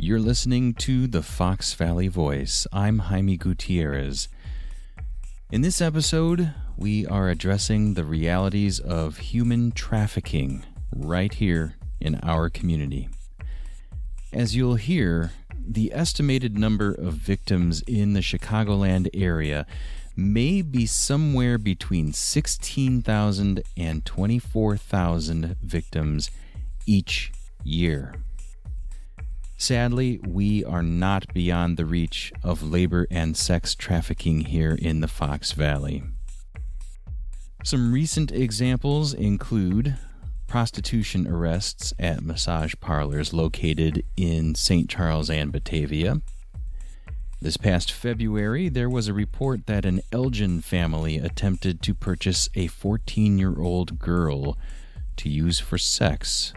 You're listening to the Fox Valley Voice. I'm Jaime Gutierrez. In this episode, we are addressing the realities of human trafficking right here in our community. As you'll hear, the estimated number of victims in the Chicagoland area may be somewhere between 16,000 and 24,000 victims each year. Sadly, we are not beyond the reach of labor and sex trafficking here in the Fox Valley. Some recent examples include prostitution arrests at massage parlors located in St. Charles and Batavia. This past February, there was a report that an Elgin family attempted to purchase a 14-year-old girl to use for sex.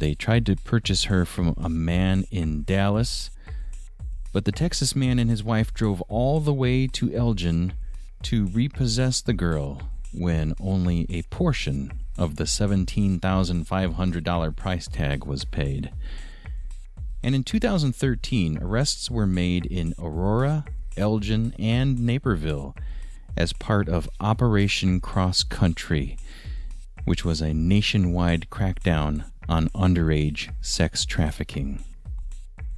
They tried to purchase her from a man in Dallas, but the Texas man and his wife drove all the way to Elgin to repossess the girl when only a portion of the $17,500 price tag was paid. And in 2013, arrests were made in Aurora, Elgin, and Naperville as part of Operation Cross Country, which was a nationwide crackdown on underage sex trafficking.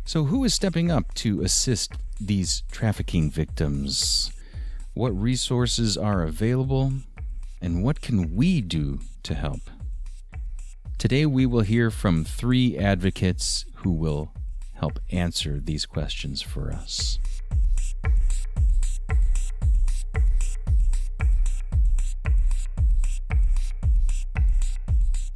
So who is stepping up to assist these trafficking victims? What resources are available? And what can we do to help? Today we will hear from 3 advocates who will help answer these questions for us.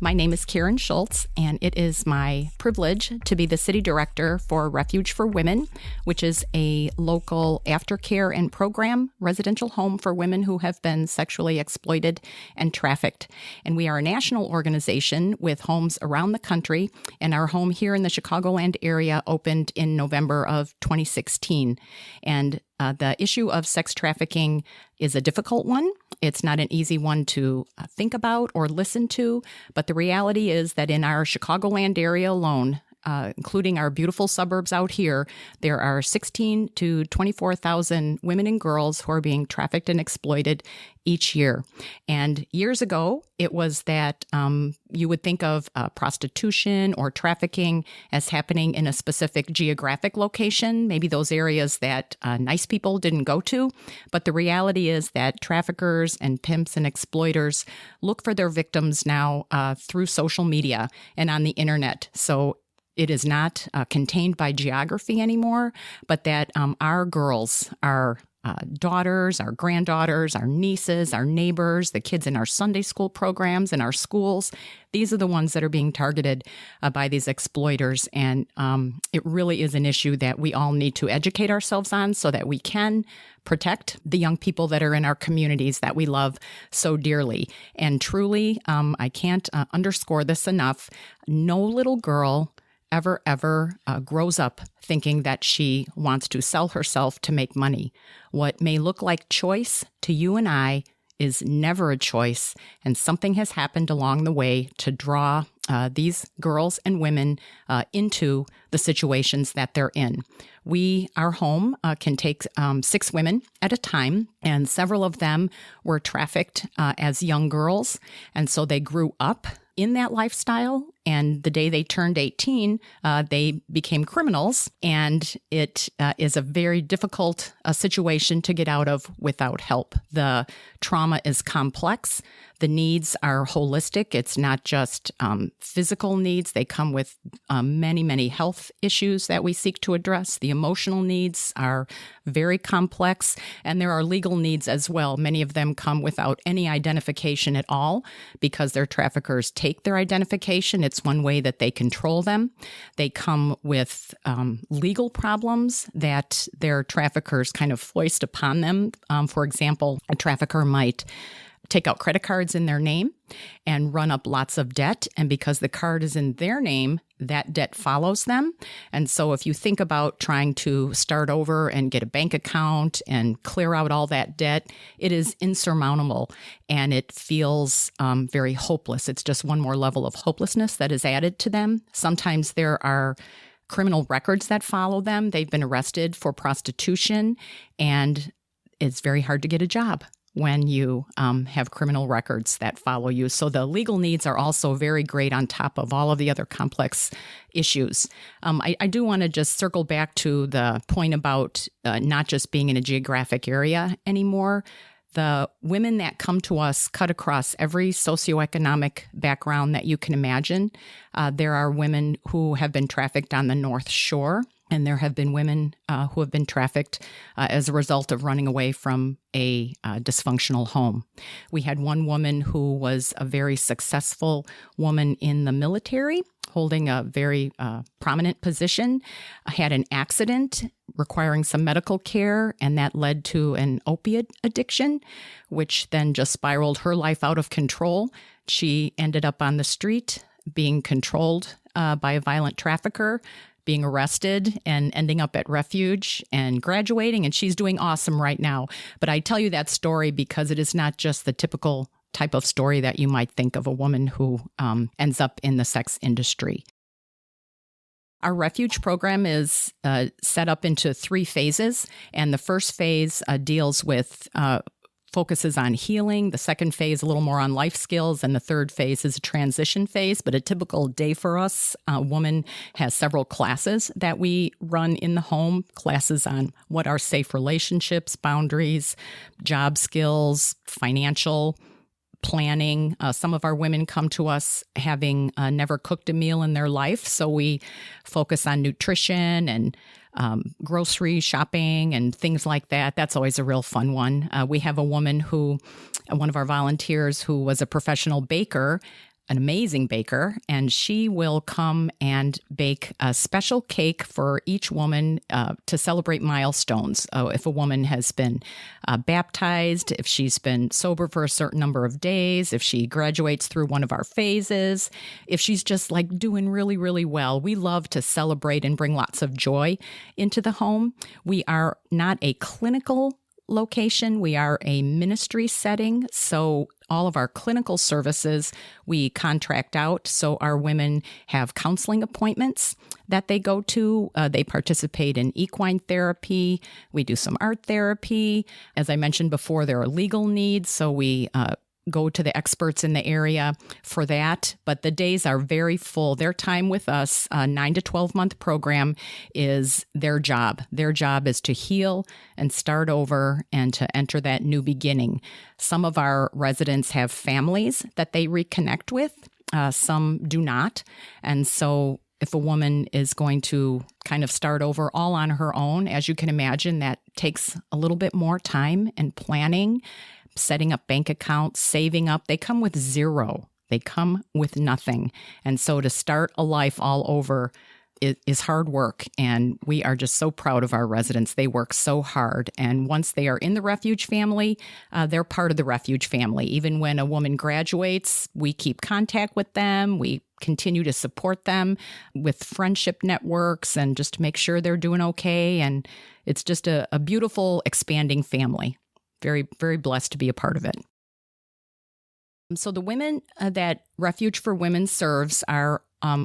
My name is Karen Schultz, and it is my privilege to be the city director for Refuge for Women, which is a local aftercare and program residential home for women who have been sexually exploited and trafficked. And we are a national organization with homes around the country, and our home here in the Chicagoland area opened in November of 2016. And the issue of sex trafficking is a difficult one. It's not an easy one to think about or listen to, but the reality is that in our Chicagoland area alone, including our beautiful suburbs out here, there are 16 to 24,000 women and girls who are being trafficked and exploited each year. And years ago, it was that you would think of prostitution or trafficking as happening in a specific geographic location, maybe those areas that nice people didn't go to. But the reality is that traffickers and pimps and exploiters look for their victims now through social media and on the internet. So it is not contained by geography anymore, but that our girls, our daughters, our granddaughters, our nieces, our neighbors, the kids in our Sunday school programs and our schools, these are the ones that are being targeted by these exploiters. And it really is an issue that we all need to educate ourselves on so that we can protect the young people that are in our communities that we love so dearly. And truly, I can't underscore this enough, no little girl ever grows up thinking that she wants to sell herself to make money. What may look like choice to you and I is never a choice, and something has happened along the way to draw these girls and women into the situations that they're in. Our home can take 6 women at a time, and several of them were trafficked as young girls, and so they grew up in that lifestyle, and the day they turned 18, they became criminals, and it is a very difficult situation to get out of without help. The trauma is complex. The needs are holistic. It's not just physical needs. They come with many, many health issues that we seek to address. The emotional needs are very complex, and there are legal needs as well. Many of them come without any identification at all because their traffickers take their identification. It's one way that they control them. They come with legal problems that their traffickers kind of foist upon them. For example, a trafficker might take out credit cards in their name and run up lots of debt. And because the card is in their name, that debt follows them. And so if you think about trying to start over and get a bank account and clear out all that debt, it is insurmountable and it feels very hopeless. It's just one more level of hopelessness that is added to them. Sometimes there are criminal records that follow them. They've been arrested for prostitution, and it's very hard to get a job when you have criminal records that follow you. So the legal needs are also very great on top of all of the other complex issues. I do want to just circle back to the point about not just being in a geographic area anymore. The women that come to us cut across every socioeconomic background that you can imagine. There are women who have been trafficked on the North Shore, and there have been women who have been trafficked as a result of running away from a dysfunctional home. We had one woman who was a very successful woman in the military, holding a very prominent position, had an accident requiring some medical care, and that led to an opiate addiction, which then just spiraled her life out of control. She ended up on the street, being controlled by a violent trafficker, being arrested and ending up at Refuge and graduating, and she's doing awesome right now. But I tell you that story because it is not just the typical type of story that you might think of a woman who ends up in the sex industry. Our Refuge program is set up into 3 phases, and the first phase deals with focuses on healing. The second phase, a little more on life skills. And the third phase is a transition phase. But a typical day for us, a woman has several classes that we run in the home, classes on what are safe relationships, boundaries, job skills, financial planning. Some of our women come to us having never cooked a meal in their life. So we focus on nutrition and grocery shopping and things like that. That's always a real fun one. We have a woman one of our volunteers who was a professional baker, an amazing baker, and she will come and bake a special cake for each woman to celebrate milestones. If a woman has been baptized, if she's been sober for a certain number of days, if she graduates through one of our phases, if she's just like doing really, really well. We love to celebrate and bring lots of joy into the home. We are not a clinical location. We are a ministry setting. So all of our clinical services we contract out. So our women have counseling appointments that they go to. They participate in equine therapy. We do some art therapy. As I mentioned before, there are legal needs. So we go to the experts in the area for that. But the days are very full. Their time with us, a 9 to 12 month program, is their job. Their job is to heal and start over and to enter that new beginning. Some of our residents have families that they reconnect with. Some do not. And so if a woman is going to kind of start over all on her own, as you can imagine, that takes a little bit more time and planning, setting up bank accounts, saving up. They come with zero. They come with nothing. And so to start a life all over is hard work. And we are just so proud of our residents. They work so hard. And once they are in the Refuge family, they're part of the Refuge family. Even when a woman graduates, we keep contact with them. We continue to support them with friendship networks and just to make sure they're doing okay. And it's just a beautiful, expanding family. Very, very blessed to be a part of it. So the women that Refuge for Women serves are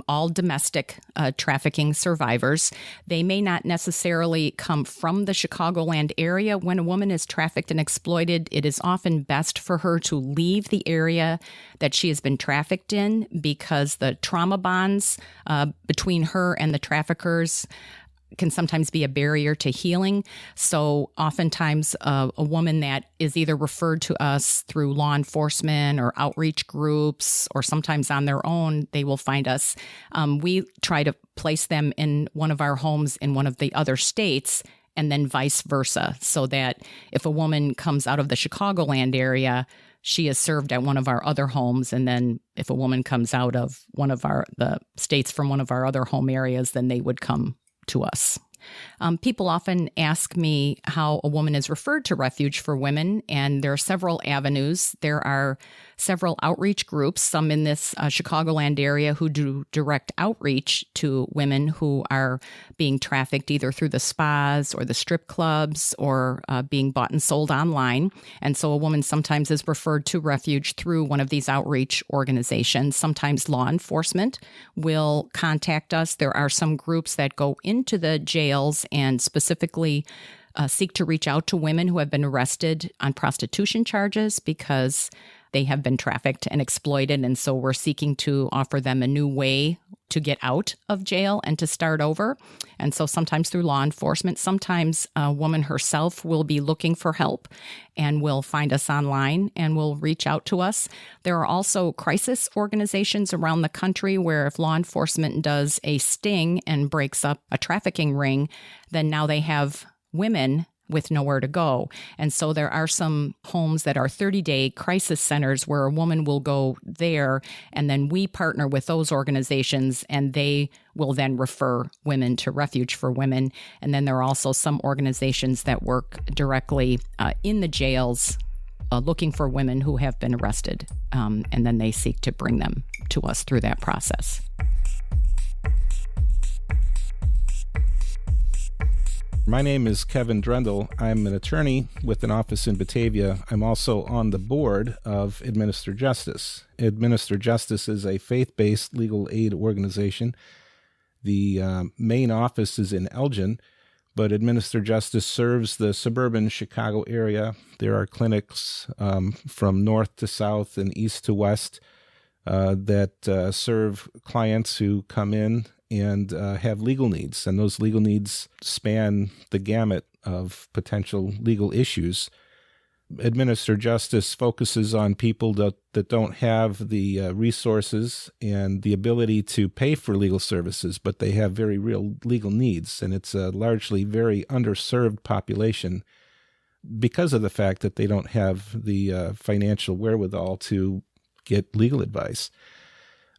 all domestic trafficking survivors. They may not necessarily come from the Chicagoland area. When a woman is trafficked and exploited, it is often best for her to leave the area that she has been trafficked in because the trauma bonds between her and the traffickers can sometimes be a barrier to healing. So oftentimes a woman that is either referred to us through law enforcement or outreach groups, or sometimes on their own, they will find us. We try to place them in one of our homes in one of the other states, and then vice versa, so that if a woman comes out of the Chicagoland area, she is served at one of our other homes. And then if a woman comes out of one of the states from one of our other home areas, then they would come to us. People often ask me how a woman is referred to Refuge for Women, and there are several avenues. There are several outreach groups, some in this Chicagoland area, who do direct outreach to women who are being trafficked either through the spas or the strip clubs or being bought and sold online. And so a woman sometimes is referred to Refuge through one of these outreach organizations. Sometimes law enforcement will contact us. There are some groups that go into the jails and specifically seek to reach out to women who have been arrested on prostitution charges because they have been trafficked and exploited. And so we're seeking to offer them a new way to get out of jail and to start over. And so sometimes through law enforcement, sometimes a woman herself will be looking for help and will find us online and will reach out to us. There are also crisis organizations around the country where if law enforcement does a sting and breaks up a trafficking ring, then now they have women with nowhere to go. And so there are some homes that are 30-day crisis centers where a woman will go there, and then we partner with those organizations, and they will then refer women to Refuge for Women. And then there are also some organizations that work directly in the jails looking for women who have been arrested, and then they seek to bring them to us through that process. My name is Kevin Drendel. I'm an attorney with an office in Batavia. I'm also on the board of Administer Justice. Administer Justice is a faith-based legal aid organization. The main office is in Elgin, but Administer Justice serves the suburban Chicago area. There are clinics from north to south and east to west that serve clients who come in and have legal needs, and those legal needs span the gamut of potential legal issues. Administer Justice focuses on people that don't have the resources and the ability to pay for legal services, but they have very real legal needs, and it's a largely very underserved population because of the fact that they don't have the financial wherewithal to get legal advice.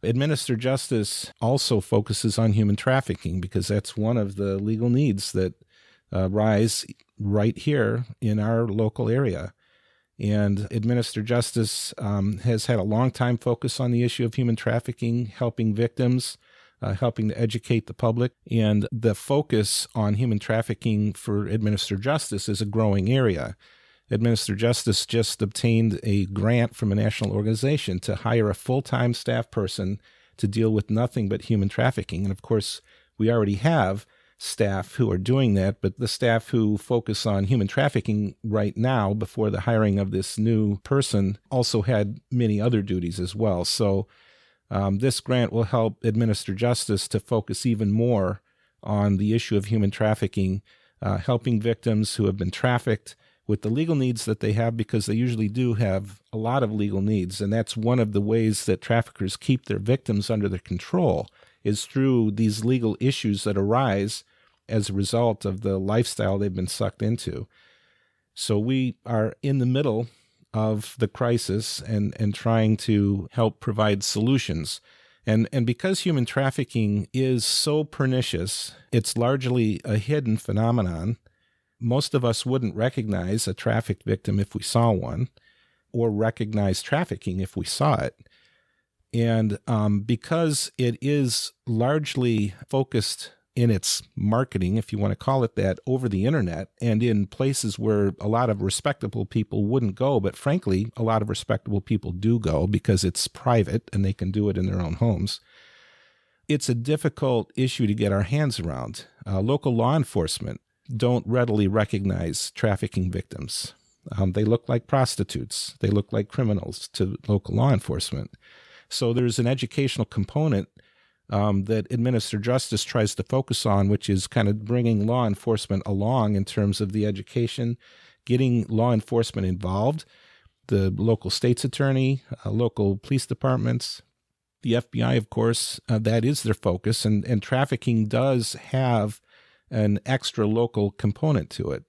Administer Justice also focuses on human trafficking because that's one of the legal needs that rise right here in our local area. And Administer Justice has had a long time focus on the issue of human trafficking, helping victims, helping to educate the public. And the focus on human trafficking for Administer Justice is a growing area. Administer Justice just obtained a grant from a national organization to hire a full-time staff person to deal with nothing but human trafficking. And of course, we already have staff who are doing that, but the staff who focus on human trafficking right now, before the hiring of this new person, also had many other duties as well. So this grant will help Administer Justice to focus even more on the issue of human trafficking, helping victims who have been trafficked with the legal needs that they have, because they usually do have a lot of legal needs. And that's one of the ways that traffickers keep their victims under their control, is through these legal issues that arise as a result of the lifestyle they've been sucked into. So we are in the middle of the crisis and trying to help provide solutions. And because human trafficking is so pernicious, it's largely a hidden phenomenon. Most of us wouldn't recognize a trafficked victim if we saw one, or recognize trafficking if we saw it. And because it is largely focused in its marketing, if you want to call it that, over the internet and in places where a lot of respectable people wouldn't go, but frankly, a lot of respectable people do go because it's private and they can do it in their own homes, it's a difficult issue to get our hands around. Local law enforcement don't readily recognize trafficking victims. They look like prostitutes. They look like criminals to local law enforcement. So there's an educational component that Administer Justice tries to focus on, which is kind of bringing law enforcement along in terms of the education, getting law enforcement involved, the local state's attorney, local police departments, the FBI, of course, that is their focus. And trafficking does have an extra local component to it.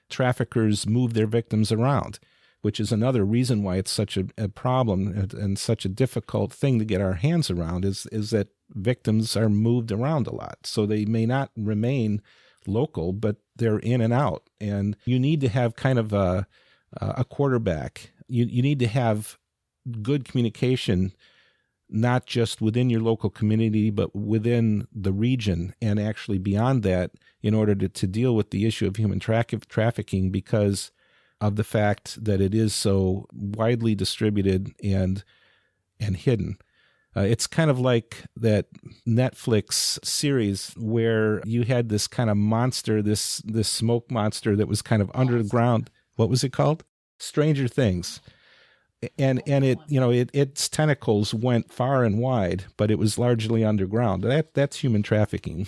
Traffickers move their victims around, which is another reason why it's such a problem and such a difficult thing to get our hands around, is that victims are moved around a lot. So they may not remain local, but they're in and out. And you need to have kind of a quarterback. You need to have good communication, not just within your local community, but within the region and actually beyond that, in order to deal with the issue of human trafficking, because of the fact that it is so widely distributed and hidden. It's kind of like that Netflix series where you had this kind of monster, this smoke monster that was kind of under the ground. What was it called? Stranger Things. And it, its tentacles went far and wide, but it was largely underground. That's human trafficking.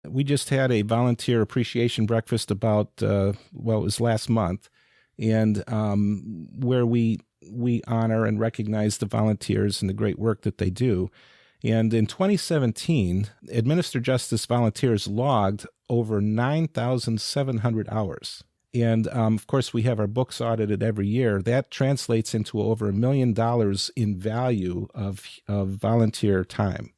We just had a volunteer appreciation breakfast about, it was last month, and where we honor and recognize the volunteers and the great work that they do. And in 2017, Administer Justice volunteers logged over 9,700 hours. And, of course, we have our books audited every year. That translates into over $1 million in value of volunteer time.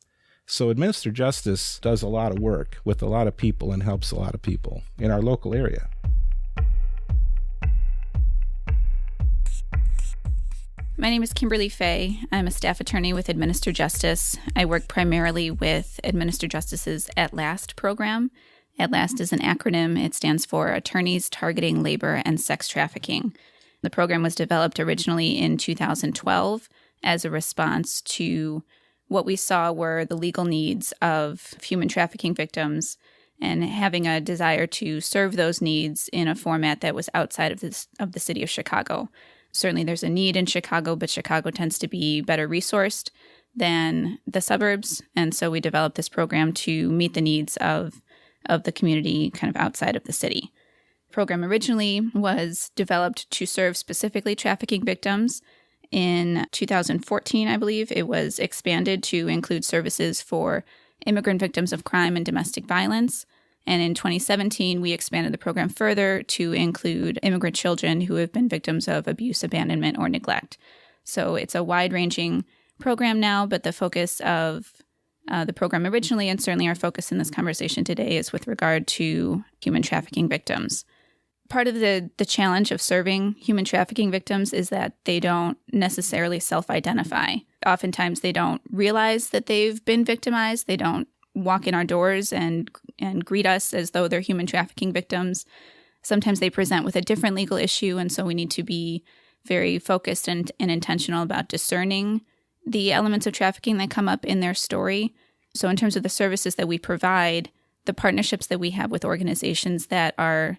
So Administer Justice does a lot of work with a lot of people and helps a lot of people in our local area. My name is Kimberly Fay. I'm a staff attorney with Administer Justice. I work primarily with Administer Justice's ATLAST program. ATLAST is an acronym. It stands for Attorneys Targeting Labor and Sex Trafficking. The program was developed originally in 2012 as a response to what we saw were the legal needs of human trafficking victims and having a desire to serve those needs in a format that was outside of the city of Chicago. Certainly there's a need in Chicago, but Chicago tends to be better resourced than the suburbs. And so we developed this program to meet the needs of the community kind of outside of the city. The program originally was developed to serve specifically trafficking victims. In 2014, I believe, it was expanded to include services for immigrant victims of crime and domestic violence. And in 2017, we expanded the program further to include immigrant children who have been victims of abuse, abandonment, or neglect. So it's a wide-ranging program now, but the focus of the program originally, and certainly our focus in this conversation today, is with regard to human trafficking victims. Part of the challenge of serving human trafficking victims is that they don't necessarily self-identify. Oftentimes they don't realize that they've been victimized. They don't walk in our doors and greet us as though they're human trafficking victims. Sometimes they present with a different legal issue, and so we need to be very focused and intentional about discerning the elements of trafficking that come up in their story. So in terms of the services that we provide, the partnerships that we have with organizations that are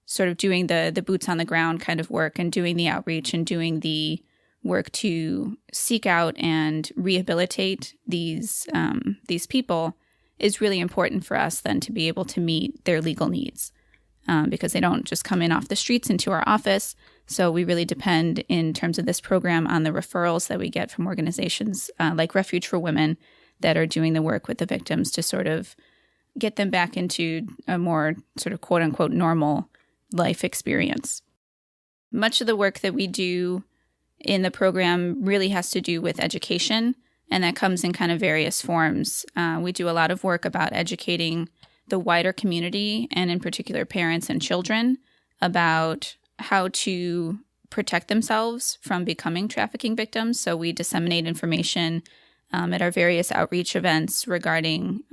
sort of doing the boots on the ground kind of work and doing the outreach and doing the work to seek out and rehabilitate these people is really important for us then to be able to meet their legal needs because they don't just come in off the streets into our office. So we really depend in terms of this program on the referrals that we get from organizations like Refuge for Women that are doing the work with the victims to sort of get them back into a more sort of quote unquote normal life experience. Much of the work that we do in the program really has to do with education, and that comes in kind of various forms. We do a lot of work about educating the wider community, and in particular parents and children, about how to protect themselves from becoming trafficking victims. So we disseminate information at our various outreach events regarding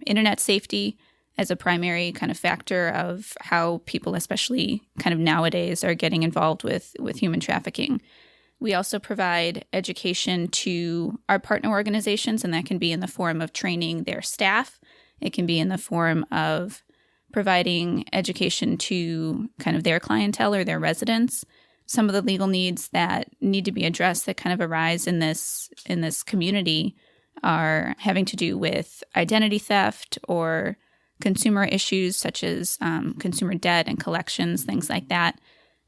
internet safety as a primary kind of factor of how people, especially kind of nowadays, are getting involved with human trafficking. We also provide education to our partner organizations, and that can be in the form of training their staff. It can be in the form of providing education to kind of their clientele or their residents. Some of the legal needs that need to be addressed that kind of arise in this community are having to do with identity theft or consumer issues such as consumer debt and collections, things like that.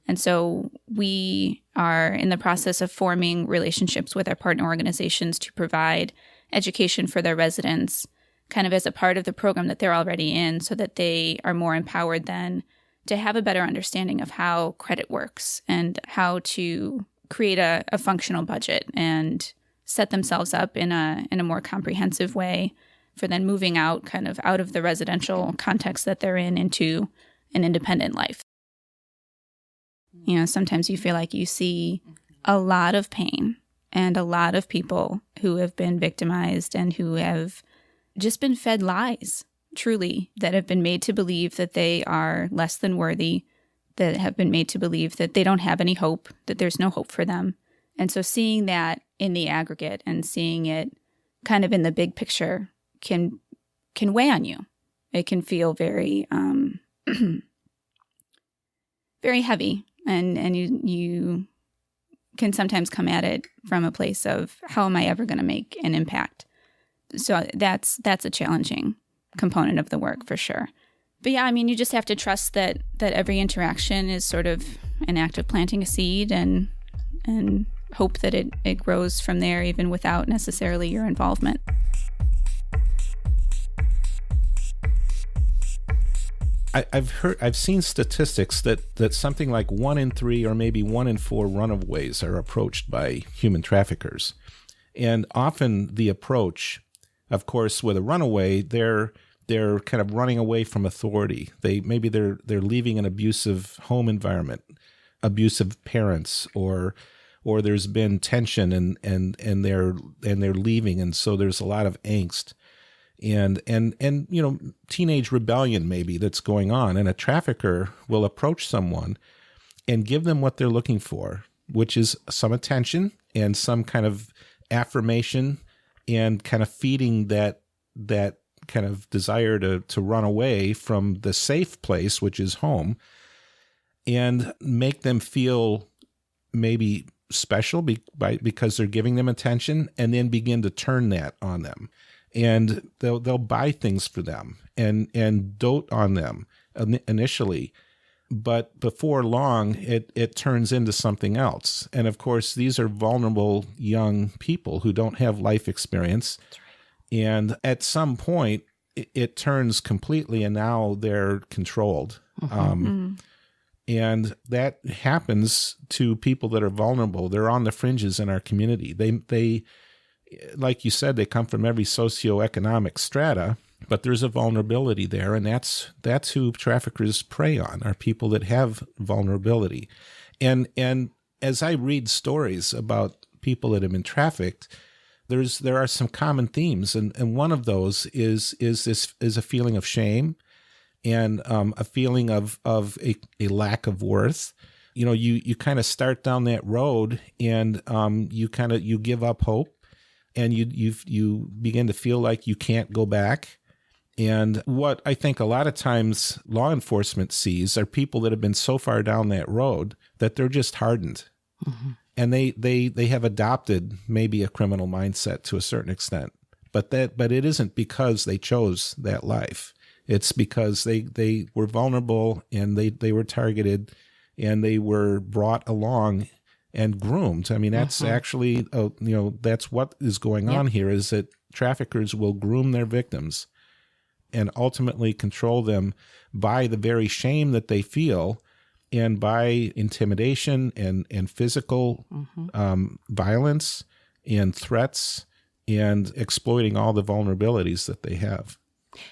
And so we are in the process of forming relationships with our partner organizations to provide education for their residents kind of as a part of the program that they're already in so that they are more empowered then to have a better understanding of how credit works and how to create a functional budget and set themselves up in a more comprehensive way for then moving out, kind of out of the residential context that they're in, into an independent life. You know, sometimes you feel like you see a lot of pain and a lot of people who have been victimized and who have just been fed lies, truly, that have been made to believe that they are less than worthy, that have been made to believe that they don't have any hope, that there's no hope for them. And so seeing that in the aggregate and seeing it kind of in the big picture can weigh on you. It can feel very, very heavy. And you can sometimes come at it from a place of, how am I ever going to make an impact? So that's a challenging component of the work for sure. But yeah, I mean, you just have to trust that every interaction is sort of an act of planting a seed and hope that it grows from there, even without necessarily your involvement. I've seen statistics that something like 1 in 3 or maybe 1 in 4 runaways are approached by human traffickers. And often the approach, of course, with a runaway, they're kind of running away from authority. They're leaving an abusive home environment, abusive parents, or there's been tension and they're leaving, and so there's a lot of angst. And you know, teenage rebellion maybe that's going on, and a trafficker will approach someone and give them what they're looking for, which is some attention and some kind of affirmation, and kind of feeding that kind of desire to run away from the safe place, which is home, and make them feel maybe special because they're giving them attention, and then begin to turn that on them. And they'll buy things for them and dote on them initially, but before long it turns into something else. And of course, these are vulnerable young people who don't have life experience. That's right. And at some point it turns completely, and now they're controlled. And that happens to people that are vulnerable. They're on the fringes in our community. They like you said, they come from every socioeconomic strata, but there's a vulnerability there, and that's who traffickers prey on, are people that have vulnerability. And as I read stories about people that have been trafficked, there are some common themes, and one of those is a feeling of shame, and a feeling of a lack of worth. You know, you kind of start down that road, and you give up hope. And you begin to feel like you can't go back. And what I think a lot of times law enforcement sees are people that have been so far down that road that they're just hardened. Mm-hmm. And they have adopted maybe a criminal mindset to a certain extent. But it isn't because they chose that life. It's because they were vulnerable, and they were targeted, and they were brought along and groomed. I mean, that's actually, that's what is going on here, is that traffickers will groom their victims and ultimately control them by the very shame that they feel, and by intimidation and physical violence and threats, and exploiting all the vulnerabilities that they have.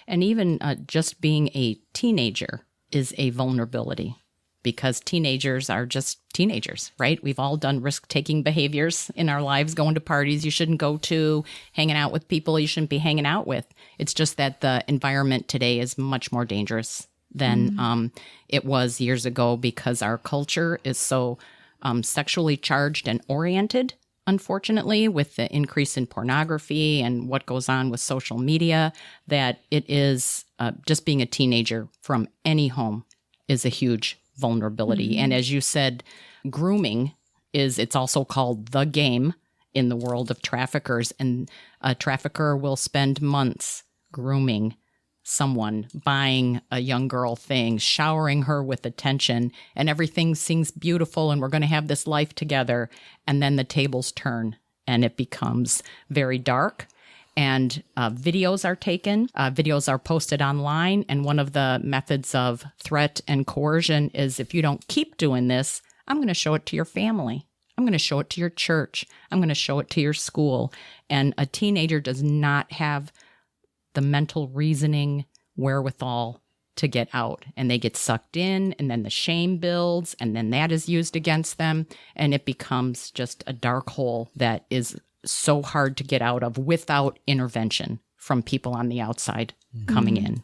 And even just being a teenager is a vulnerability, because teenagers are just teenagers, right? We've all done risk-taking behaviors in our lives, going to parties you shouldn't go to, hanging out with people you shouldn't be hanging out with. It's just that the environment today is much more dangerous than it was years ago, because our culture is so sexually charged and oriented, unfortunately, with the increase in pornography and what goes on with social media, that it is just being a teenager from any home is a huge vulnerability. Mm-hmm. And as you said, grooming it's also called the game in the world of traffickers. And a trafficker will spend months grooming someone, buying a young girl things, showering her with attention, and everything seems beautiful, and we're going to have this life together. And then the tables turn, and it becomes very dark. And videos are taken, videos are posted online. And one of the methods of threat and coercion is, if you don't keep doing this, I'm going to show it to your family. I'm going to show it to your church. I'm going to show it to your school. And a teenager does not have the mental reasoning wherewithal to get out. And they get sucked in, and then the shame builds, and then that is used against them. And it becomes just a dark hole that is so hard to get out of without intervention from people on the outside coming in.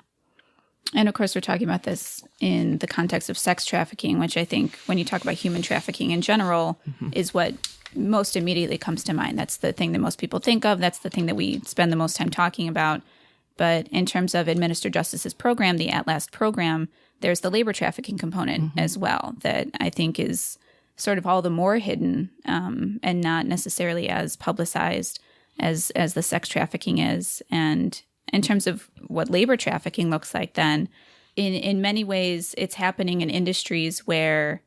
And of course, we're talking about this in the context of sex trafficking, which I think when you talk about human trafficking in general is what most immediately comes to mind. That's the thing that most people think of. That's the thing that we spend the most time talking about. But in terms of Administer Justice's program, the ATLAST program, there's the labor trafficking component as well that I think is sort of all the more hidden and not necessarily as publicized as the sex trafficking is. And in terms of what labor trafficking looks like, then in many ways, it's happening in industries where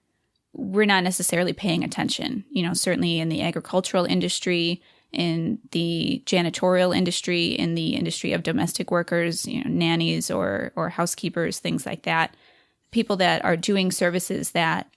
we're not necessarily paying attention. You know, certainly in the agricultural industry, in the janitorial industry, in the industry of domestic workers, you know, nannies or housekeepers, things like that. People that are doing services that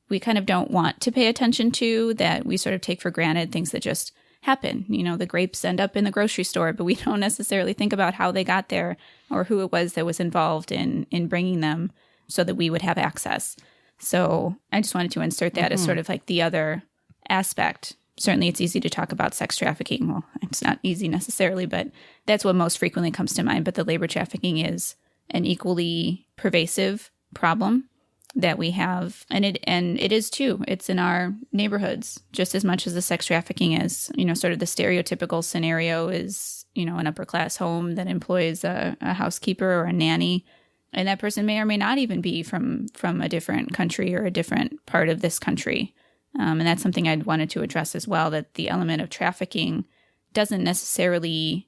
we kind of don't want to pay attention to, that we sort of take for granted, things that just happen. You know, the grapes end up in the grocery store, but we don't necessarily think about how they got there or who it was that was involved in bringing them so that we would have access. So I just wanted to insert that as sort of like the other aspect. Certainly it's easy to talk about sex trafficking. Well, it's not easy necessarily, but that's what most frequently comes to mind. But the labor trafficking is an equally pervasive problem that we have. And it is too. It's in our neighborhoods just as much as the sex trafficking is. You know, sort of the stereotypical scenario is, you know, an upper class home that employs a housekeeper or a nanny. And that person may or may not even be from a different country or a different part of this country. And that's something I'd wanted to address as well, that the element of trafficking doesn't necessarily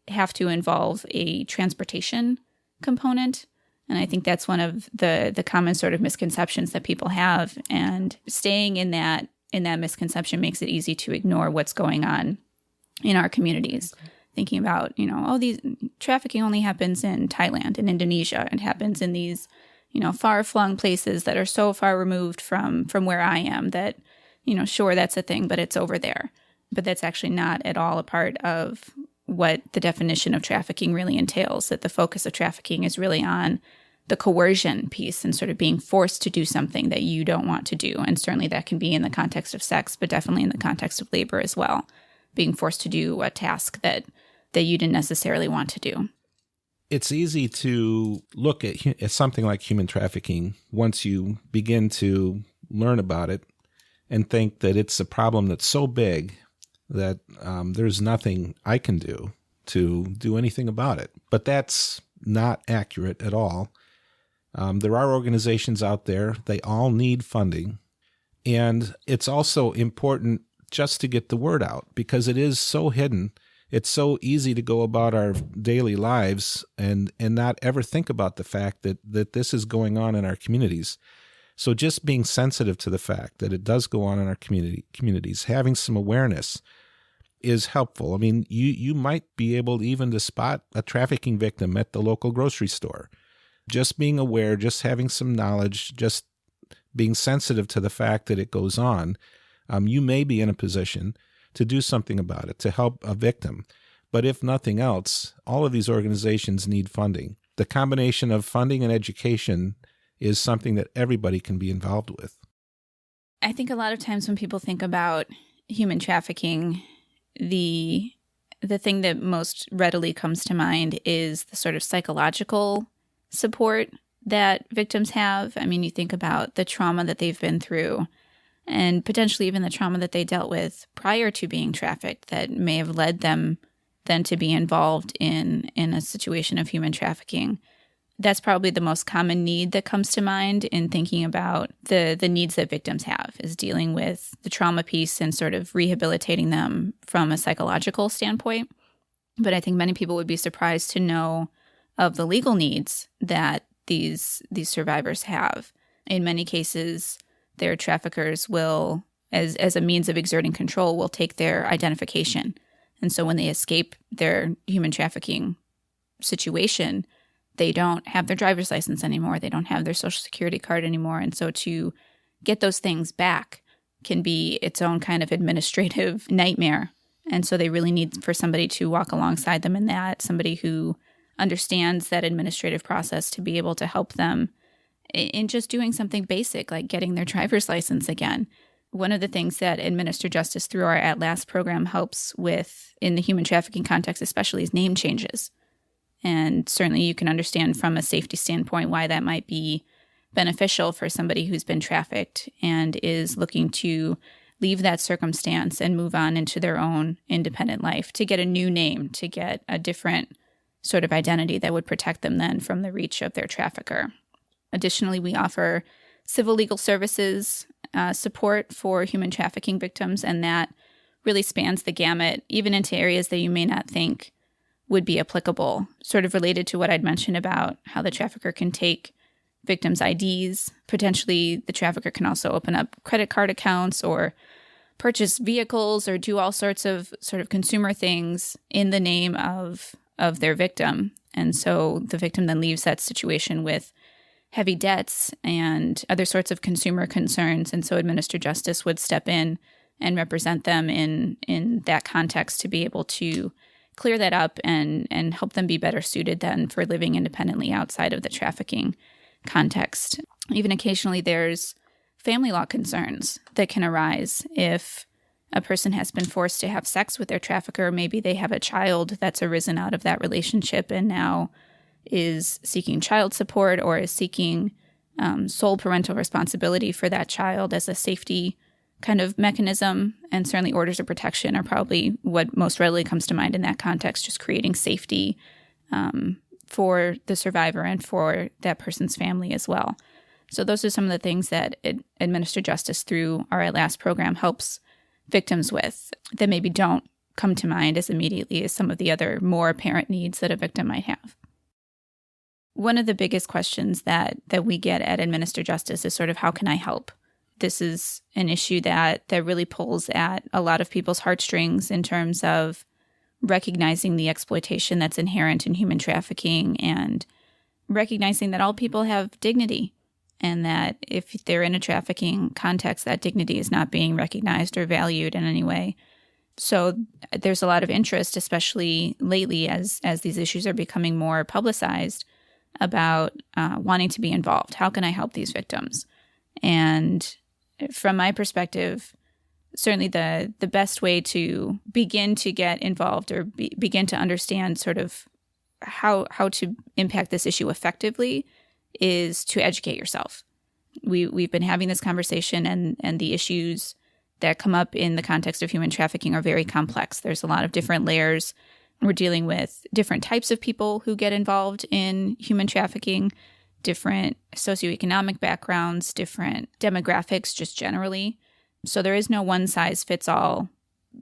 have to involve a transportation component. And I think that's one of the common sort of misconceptions that people have. And staying in that misconception makes it easy to ignore what's going on in our communities. Okay. Thinking about, you know, these trafficking only happens in Thailand and Indonesia. It happens in these, you know, far-flung places that are so far removed from where I am that, you know, sure, that's a thing, but it's over there. But that's actually not at all a part of what the definition of trafficking really entails, that the focus of trafficking is really on the coercion piece and sort of being forced to do something that you don't want to do. And certainly that can be in the context of sex, but definitely in the context of labor as well, being forced to do a task that you didn't necessarily want to do. It's easy to look at something like human trafficking once you begin to learn about it and think that it's a problem that's so big that there's nothing I can do to do anything about it. But that's not accurate at all. There are organizations out there. They all need funding. And it's also important just to get the word out because it is so hidden. It's so easy to go about our daily lives and not ever think about the fact that this is going on in our communities. So just being sensitive to the fact that it does go on in our communities, having some awareness is helpful. I mean, you might be able even to spot a trafficking victim at the local grocery store. Just being aware, just having some knowledge, just being sensitive to the fact that it goes on, you may be in a position to do something about it, to help a victim. But if nothing else, all of these organizations need funding. The combination of funding and education is something that everybody can be involved with. I think a lot of times when people think about human trafficking, the thing that most readily comes to mind is the sort of psychological support that victims have. I mean, you think about the trauma that they've been through and potentially even the trauma that they dealt with prior to being trafficked that may have led them then to be involved in a situation of human trafficking. That's probably the most common need that comes to mind in thinking about the needs that victims have, is dealing with the trauma piece and sort of rehabilitating them from a psychological standpoint. But I think many people would be surprised to know of the legal needs that these survivors have. In many cases, their traffickers will, as a means of exerting control, will take their identification. And so when they escape their human trafficking situation, they don't have their driver's license anymore. They don't have their social security card anymore. And so to get those things back can be its own kind of administrative nightmare. And so they really need for somebody to walk alongside them in that, somebody who understands that administrative process to be able to help them in just doing something basic like getting their driver's license again. One of the things that Administer Justice through our ATLAST program helps with in the human trafficking context especially is name changes. And certainly you can understand from a safety standpoint why that might be beneficial for somebody who's been trafficked and is looking to leave that circumstance and move on into their own independent life, to get a new name, to get a different sort of identity that would protect them then from the reach of their trafficker. Additionally, we offer civil legal services support for human trafficking victims, and that really spans the gamut, even into areas that you may not think would be applicable, sort of related to what I'd mentioned about how the trafficker can take victims' IDs. Potentially, the trafficker can also open up credit card accounts or purchase vehicles or do all sorts of sort of consumer things in the name of their victim. And so the victim then leaves that situation with heavy debts and other sorts of consumer concerns. And so Administer Justice would step in and represent them in that context to be able to clear that up and help them be better suited then for living independently outside of the trafficking context. Even occasionally there's family law concerns that can arise if a person has been forced to have sex with their trafficker. Maybe they have a child that's arisen out of that relationship and now is seeking child support or is seeking sole parental responsibility for that child as a safety kind of mechanism. And certainly orders of protection are probably what most readily comes to mind in that context, just creating safety for the survivor and for that person's family as well. So those are some of the things that Administer Justice through our ATLAST program helps victims with that maybe don't come to mind as immediately as some of the other more apparent needs that a victim might have. One of the biggest questions that we get at Administer Justice is sort of, how can I help? This is an issue that really pulls at a lot of people's heartstrings in terms of recognizing the exploitation that's inherent in human trafficking and recognizing that all people have dignity and that if they're in a trafficking context, that dignity is not being recognized or valued in any way. So there's a lot of interest, especially lately as these issues are becoming more publicized, about wanting to be involved. How can I help these victims? And from my perspective, certainly the best way to begin to get involved or begin to understand sort of how to impact this issue effectively is to educate yourself. We've been having this conversation and the issues that come up in the context of human trafficking are very complex. There's a lot of different layers. We're dealing with different types of people who get involved in human trafficking, different socioeconomic backgrounds, different demographics just generally. So there is no one-size-fits-all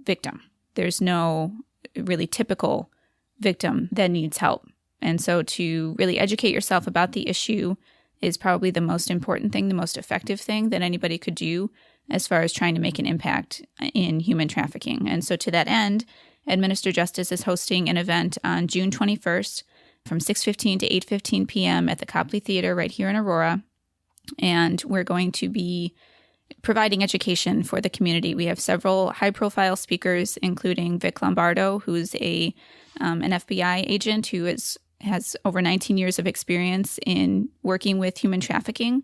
victim. There's no really typical victim that needs help. And so to really educate yourself about the issue is probably the most important thing, the most effective thing that anybody could do as far as trying to make an impact in human trafficking. And so to that end, Administer Justice is hosting an event on June 21st from 6:15 to 8:15 p.m. at the Copley Theater right here in Aurora. And we're going to be providing education for the community. We have several high-profile speakers, including Vic Lombardo, who's an FBI agent who has over 19 years of experience in working with human trafficking,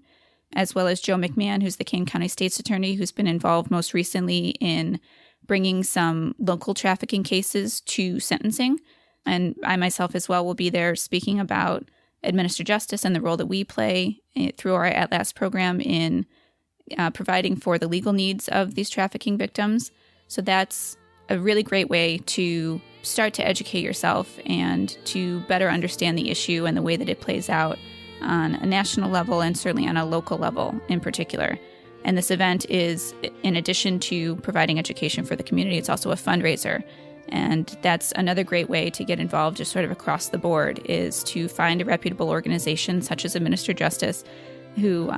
as well as Joe McMahon, who's the Kane County State's Attorney, who's been involved most recently in bringing some local trafficking cases to sentencing. And I myself as well will be there speaking about Administer Justice and the role that we play through our ATLAST program in providing for the legal needs of these trafficking victims. So that's a really great way to start to educate yourself and to better understand the issue and the way that it plays out on a national level and certainly on a local level in particular. And this event is, in addition to providing education for the community, it's also a fundraiser. And that's another great way to get involved just sort of across the board, is to find a reputable organization such as Administer Justice who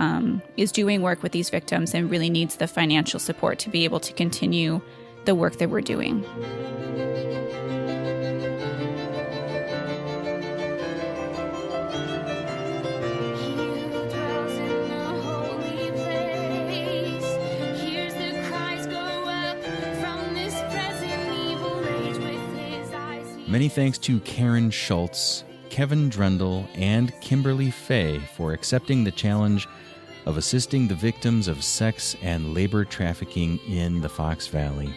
is doing work with these victims and really needs the financial support to be able to continue the work that we're doing. Many thanks to Karen Schultz Kevin Drendel and Kimberly Fay for accepting the challenge of assisting the victims of sex and labor trafficking in the Fox Valley.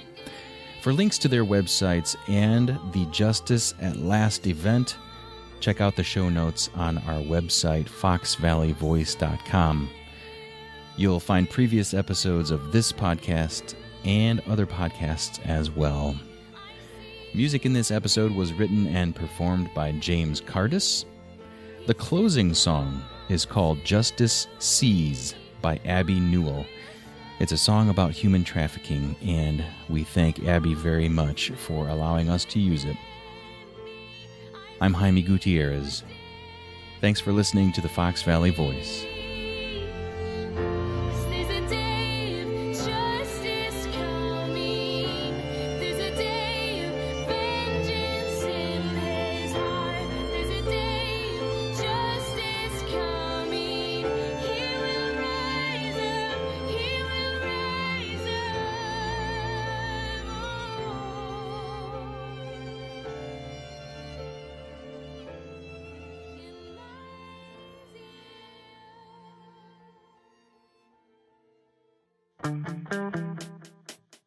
For links to their websites and the Justice ATLAST event, check out the show notes on our website, foxvalleyvoice.com. You'll find previous episodes of this podcast and other podcasts as well. Music in this episode was written and performed by James Cardis. The closing song is called Justice Sees by Abby Newell. It's a song about human trafficking, and we thank Abby very much for allowing us to use it. I'm Jaime Gutierrez. Thanks for listening to the Fox Valley Voice.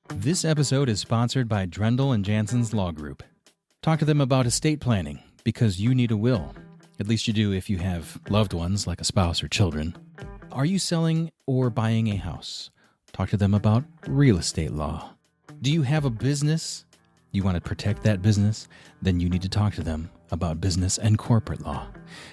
This episode is sponsored by Drendel and Jansen's Law Group. Talk to them about estate planning, because you need a will. At least you do if you have loved ones like a spouse or children. Are you selling or buying a house? Talk to them about real estate law. Do you have a business? You want to protect that business? Then you need to talk to them about business and corporate law.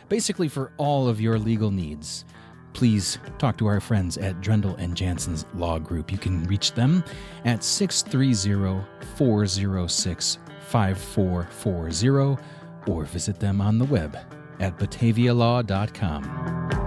Basically, for all of your legal needs, please talk to our friends at Drendel and Jansen's Law Group. You can reach them at 630-406-5440 or visit them on the web at batavialaw.com.